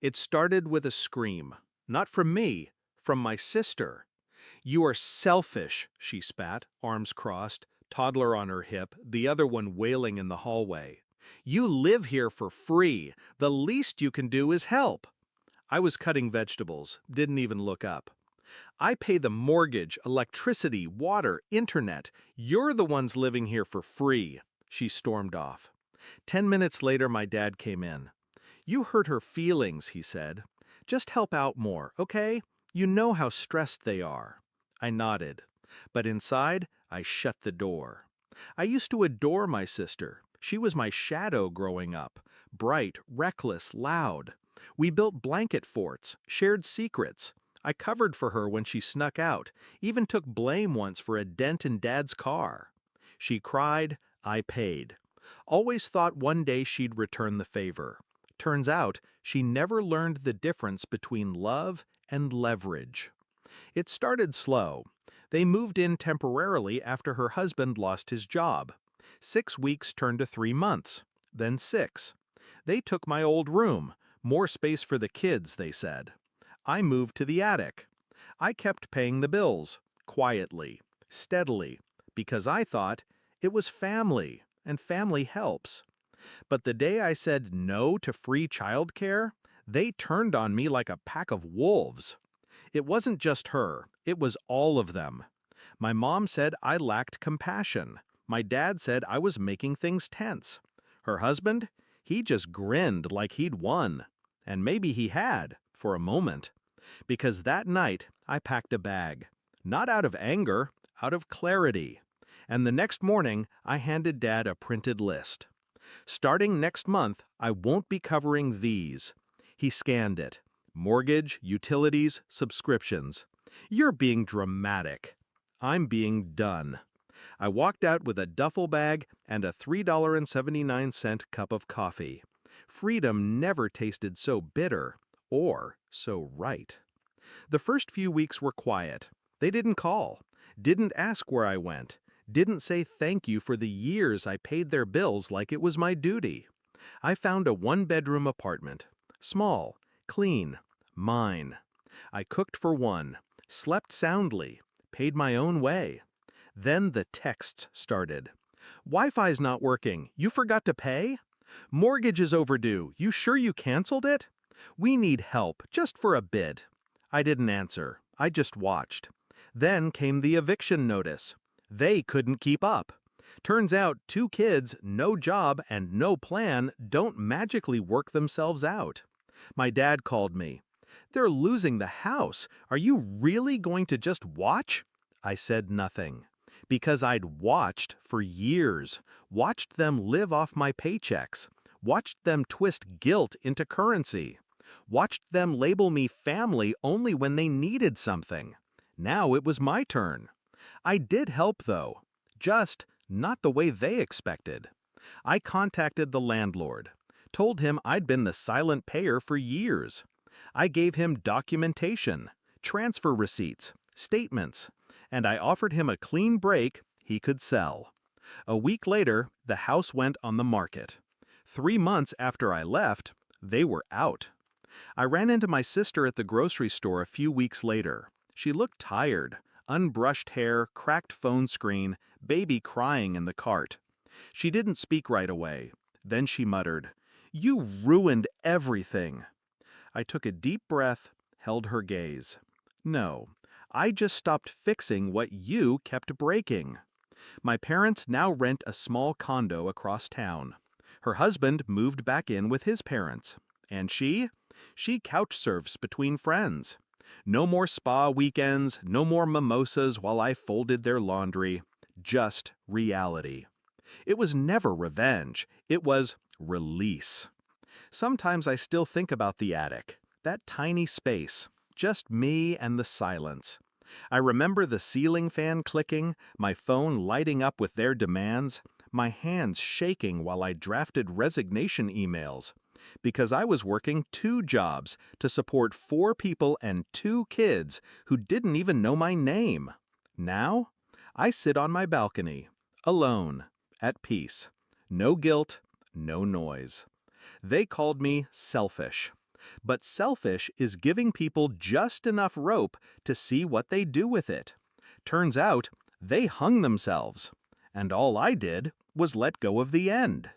It started with a scream. Not from me, from my sister. "You are selfish," she spat, arms crossed, toddler on her hip, the other one wailing in the hallway. "You live here for free. The least you can do is help." I was cutting vegetables, didn't even look up. "I pay the mortgage, electricity, water, internet. You're the ones living here for free." She stormed off. 10 minutes later, my dad came in. "You hurt her feelings," he said. "Just help out more, okay? You know how stressed they are." I nodded. But inside, I shut the door. I used to adore my sister. She was my shadow growing up. Bright, reckless, loud. We built blanket forts, shared secrets. I covered for her when she snuck out, even took blame once for a dent in Dad's car. She cried, I paid. Always thought one day she'd return the favor. Turns out, she never learned the difference between love and leverage. It started slow. They moved in temporarily after her husband lost his job. 6 weeks turned to 3 months, then 6. They took my old room, more space for the kids, they said. I moved to the attic. I kept paying the bills, quietly, steadily, because I thought it was family, and family helps. But the day I said no to free childcare, they turned on me like a pack of wolves. It wasn't just her, it was all of them. My mom said I lacked compassion. My dad said I was making things tense. Her husband? He just grinned like he'd won. And maybe he had, for a moment. Because that night, I packed a bag. Not out of anger, out of clarity. And the next morning, I handed Dad a printed list. Starting next month, I won't be covering these. He scanned it. Mortgage, utilities, subscriptions. You're being dramatic. I'm being done. I walked out with a duffel bag and a $3.79 cup of coffee. Freedom never tasted so bitter or so right. The first few weeks were quiet. They didn't call, didn't ask where I went, didn't say thank you for the years I paid their bills like it was my duty. I found a one-bedroom apartment. Small, clean, mine. I cooked for one, slept soundly, paid my own way. Then the texts started. "Wi-Fi's not working. You forgot to pay? Mortgage is overdue. You sure you canceled it? We need help, just for a bit." I didn't answer. I just watched. Then came the eviction notice. They couldn't keep up. Turns out 2 kids, no job, and no plan don't magically work themselves out. My dad called me. "They're losing the house. Are you really going to just watch?" I said nothing. Because I'd watched for years. Watched them live off my paychecks. Watched them twist guilt into currency. Watched them label me family only when they needed something. Now it was my turn. I did help, though. Just not the way they expected. I contacted the landlord. Told him I'd been the silent payer for years. I gave him documentation, transfer receipts, statements, and I offered him a clean break he could sell. A week later, the house went on the market. 3 months after I left, they were out. I ran into my sister at the grocery store a few weeks later. She looked tired, unbrushed hair, cracked phone screen, baby crying in the cart. She didn't speak right away. Then she muttered, "You ruined everything." I took a deep breath, held her gaze. "No, I just stopped fixing what you kept breaking." My parents now rent a small condo across town. Her husband moved back in with his parents. And she? She couch surfs between friends. No more spa weekends, no more mimosas while I folded their laundry. Just reality. It was never revenge. It was release. Sometimes I still think about the attic, that tiny space, just me and the silence. I remember the ceiling fan clicking, my phone lighting up with their demands, my hands shaking while I drafted resignation emails. Because I was working 2 jobs to support 4 people and 2 kids who didn't even know my name. Now, I sit on my balcony, alone, at peace. No guilt, no noise. They called me selfish. But selfish is giving people just enough rope to see what they do with it. Turns out, they hung themselves. And all I did was let go of the end.